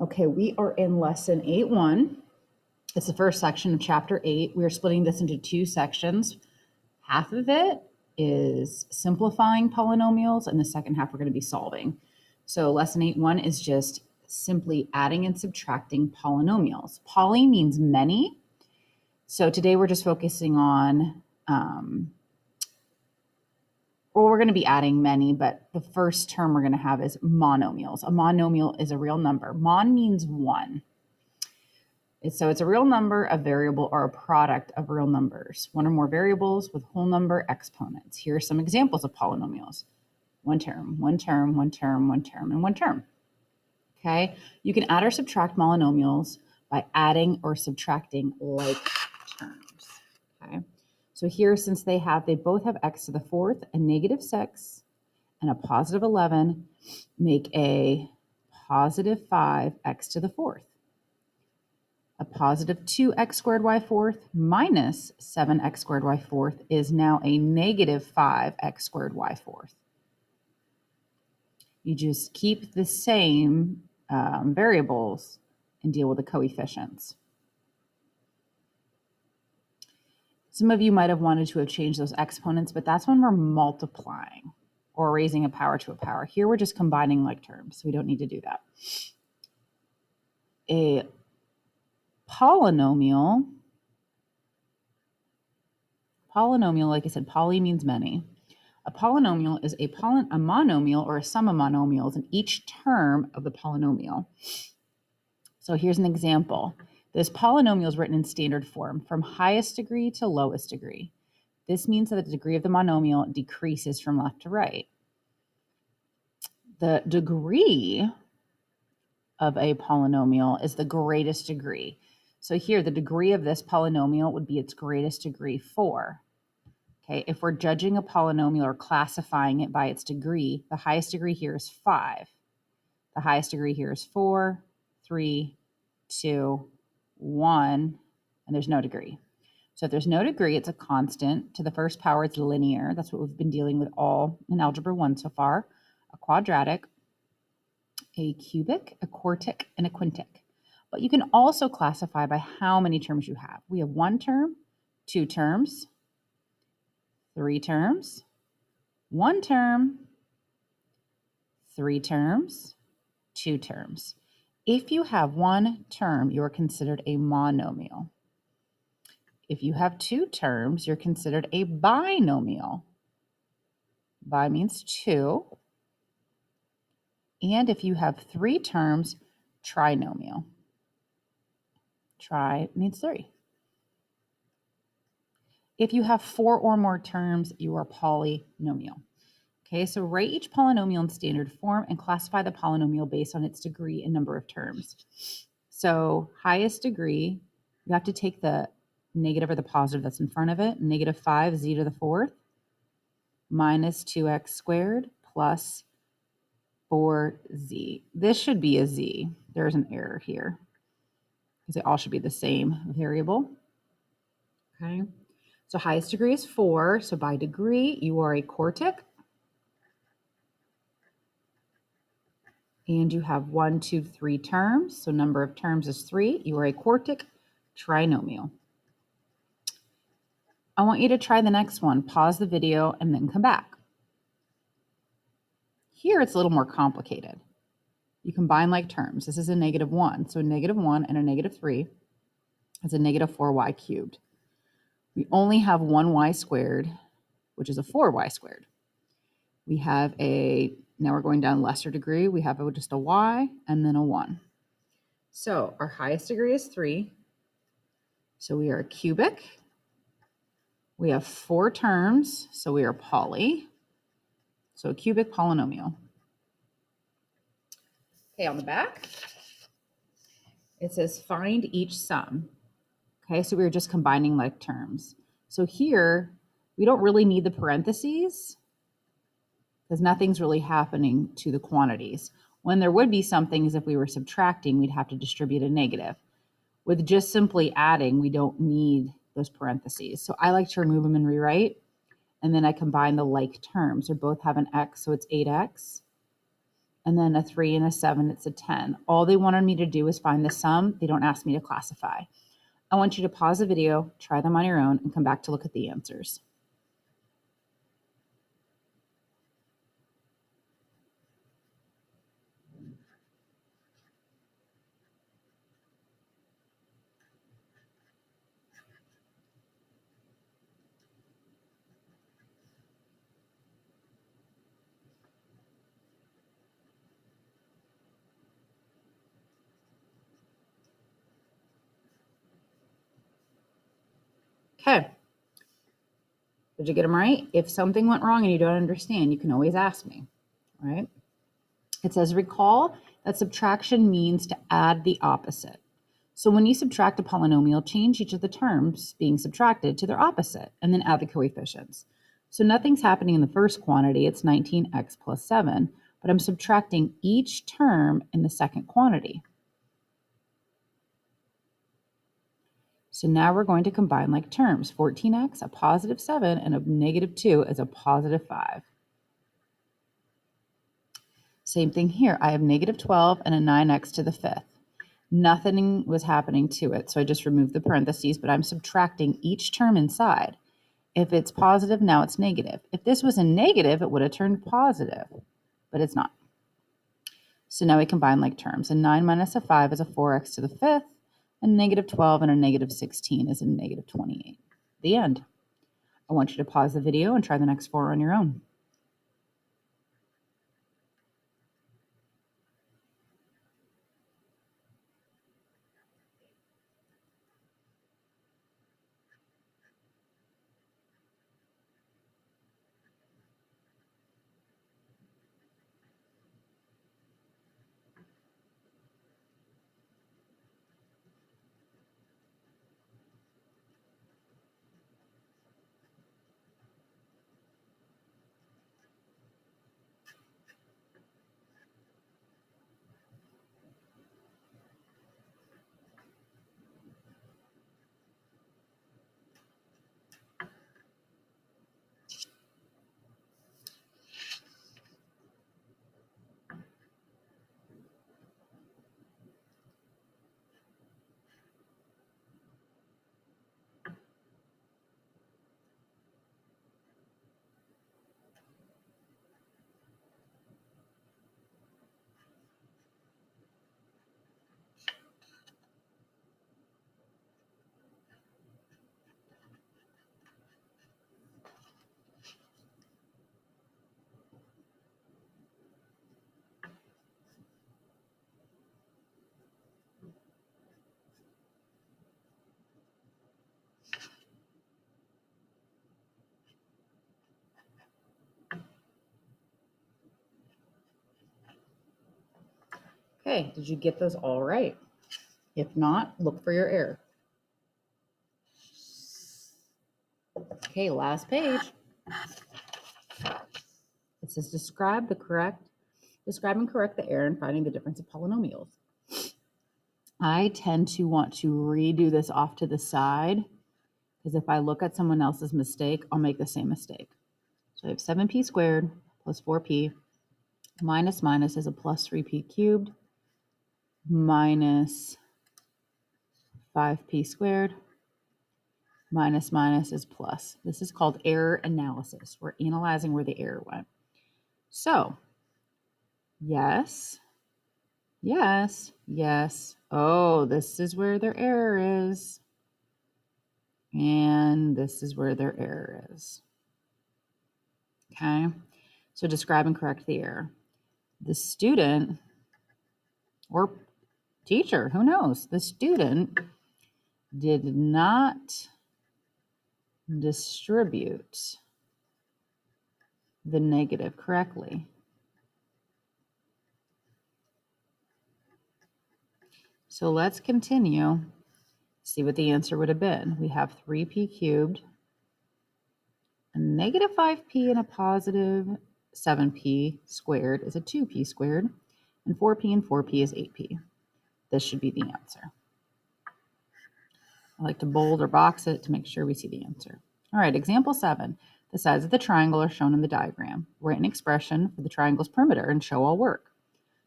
Okay, we are in lesson 8.1. It's the first section of chapter 8. We are splitting this into two sections. Half of it is simplifying polynomials, and the second half we're going to be solving. So lesson 8.1 is just simply adding and subtracting polynomials. Poly means many. So today we're just focusing on, we're going to be adding many, but the first term we're going to have is monomials. A monomial is a real number. Mon means one. So it's a real number, a variable, or a product of real numbers. One or more variables with whole number exponents. Here are some examples of polynomials. One term, one term, one term, one term, and one term. Okay, you can add or subtract monomials by adding or subtracting like terms. Okay, so here, since they both have x to the fourth and negative 6 and a positive 11, make a positive 5x to the fourth. A positive 2x squared y fourth minus 7x squared y fourth is now a negative 5x squared y fourth. You just keep the same variables and deal with the coefficients. Some of you might have wanted to have changed those exponents, but that's when we're multiplying or raising a power to a power. Here we're just combining like terms, so we don't need to do that. A polynomial, like I said, poly means many. A polynomial is a monomial or a sum of monomials in each term of the polynomial. So here's an example. This polynomial is written in standard form from highest degree to lowest degree. This means that the degree of the monomial decreases from left to right. The degree of a polynomial is the greatest degree. So here, the degree of this polynomial would be its greatest degree 4. Okay, if we're judging a polynomial or classifying it by its degree, the highest degree here is 5. The highest degree here is 4, 3, 2, 1, and there's no degree. So if there's no degree, it's a constant. To the first power, it's linear. That's what we've been dealing with all in Algebra 1 so far. A quadratic, a cubic, a quartic, and a quintic. But you can also classify by how many terms you have. We have 1 term, 2 terms, 3 terms, 1 term, 3 terms, 2 terms. If you have 1 term, you are considered a monomial. If you have 2 terms, you're considered a binomial. Bi means 2. And if you have 3 terms, trinomial. Tri means 3. If you have 4 or more terms, you are polynomial. Okay, so write each polynomial in standard form and classify the polynomial based on its degree and number of terms. So highest degree, you have to take the negative or the positive that's in front of it, negative 5z to the fourth minus 2x squared plus 4z. This should be a z. There's an error here because they all should be the same variable. Okay, so highest degree is 4. So by degree, you are a quartic. And you have 1, 2, 3 terms. So number of terms is 3. You are a quartic trinomial. I want you to try the next one. Pause the video and then come back. Here it's a little more complicated. You combine like terms. This is a negative 1. So a negative 1 and a negative 3 is a negative 4y cubed. We only have 1y squared, which is a 4y squared. We have now we're going down lesser degree. We have just a y and then a 1. So our highest degree is 3. So we are a cubic. We have 4 terms, so we are poly. So a cubic polynomial. Okay, on the back, it says find each sum. Okay, so we were just combining like terms. So here, we don't really need the parentheses because nothing's really happening to the quantities. When there would be something is if we were subtracting, we'd have to distribute a negative. With just simply adding, we don't need those parentheses. So I like to remove them and rewrite. And then I combine the like terms. They both have an x, so it's 8x. and then a 3 and a 7, it's a 10. All they wanted me to do is find the sum. They don't ask me to classify. I want you to pause the video, try them on your own, and come back to look at the answers. Okay. Did you get them right? If something went wrong and you don't understand, you can always ask me, right? It says, recall that subtraction means to add the opposite. So when you subtract a polynomial, change each of the terms being subtracted to their opposite and then add the coefficients. So nothing's happening in the first quantity, it's 19x plus 7, but I'm subtracting each term in the second quantity. So now we're going to combine like terms. 14x, a positive 7, and a negative 2 is a positive 5. Same thing here. I have negative 12 and a 9x to the 5th. Nothing was happening to it, so I just removed the parentheses, but I'm subtracting each term inside. If it's positive, now it's negative. If this was a negative, it would have turned positive, but it's not. So now we combine like terms. A 9 minus a 5 is a 4x to the 5th, a negative 12 and a negative 16 is a negative 28. The end. I want you to pause the video and try the next 4 on your own. Okay, did you get those all right? If not, look for your error. Okay, last page. It says describe and correct the error in finding the difference of polynomials. I tend to want to redo this off to the side because if I look at someone else's mistake, I'll make the same mistake. So I have 7p squared plus 4p minus minus is a plus 3p cubed minus 5p squared minus minus is plus. This is called error analysis. We're analyzing where the error went. So, yes, yes, yes. Oh, this is where their error is. And this is where their error is. Okay, so describe and correct the error. The student or teacher, who knows, the student did not distribute the negative correctly. So let's continue, see what the answer would have been. We have 3p cubed, a negative 5p, and a positive 7p squared is a 2p squared, and 4p is 8p. This should be the answer. I like to bold or box it to make sure we see the answer. All right, example 7. The sides of the triangle are shown in the diagram. Write an expression for the triangle's perimeter and show all work.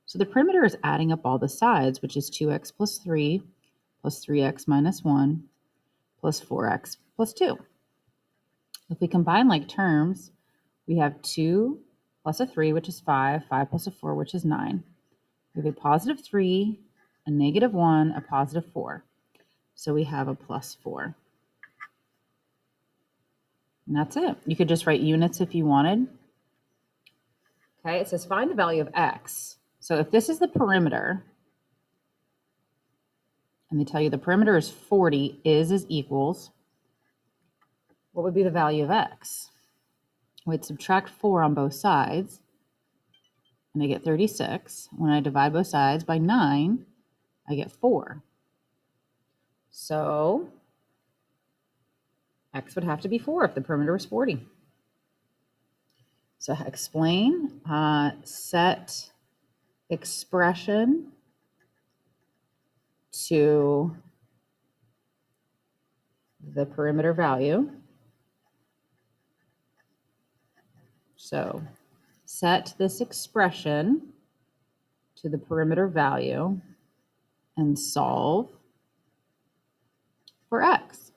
So the perimeter is adding up all the sides, which is 2x plus 3 plus 3x minus 1 plus 4x plus 2. If we combine like terms, we have 2 plus a 3, which is 5, 5 plus a 4, which is 9. We have a positive 3, a negative 1, a positive 4. So we have a plus 4. And that's it. You could just write units if you wanted. Okay, it says find the value of x. So if this is the perimeter, and they tell you the perimeter is 40, is equals, what would be the value of x? We'd subtract 4 on both sides, and I get 36. When I divide both sides by 9, I get 4. So x would have to be 4 if the perimeter was 40. So explain, set expression to the perimeter value. So set this expression to the perimeter value and solve for x.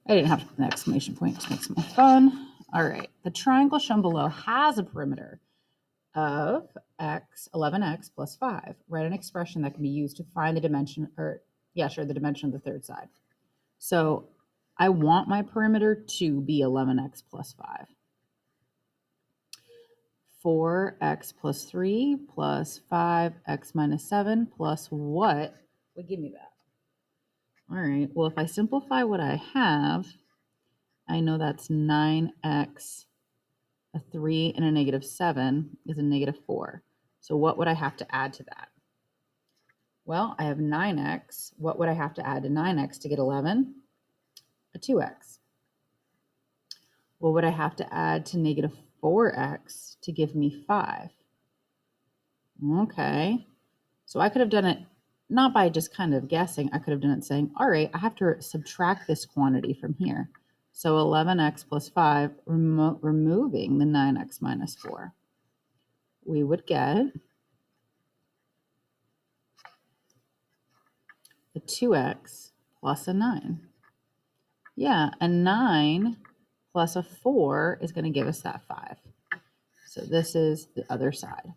I didn't have to put an exclamation point, just makes it more fun. All right, the triangle shown below has a perimeter of x, 11x plus 5. Write an expression that can be used to find the dimension, the dimension of the third side. So I want my perimeter to be 11x plus 5. 4x plus 3 plus 5x minus 7 plus what would give me that? All right, well, if I simplify what I have, I know that's 9x, a 3, and a negative 7 is a negative 4. So what would I have to add to that? Well, I have 9x. What would I have to add to 9x to get 11? A 2x. What would I have to add to negative 4x to give me 5? Okay, so I could have done it not by just kind of guessing. I could have done it saying, all right, I have to subtract this quantity from here. So 11x plus 5, removing the 9x minus 4. We would get a 2x plus a 9. Yeah, a 9 plus a 4 is going to give us that 5. So this is the other side.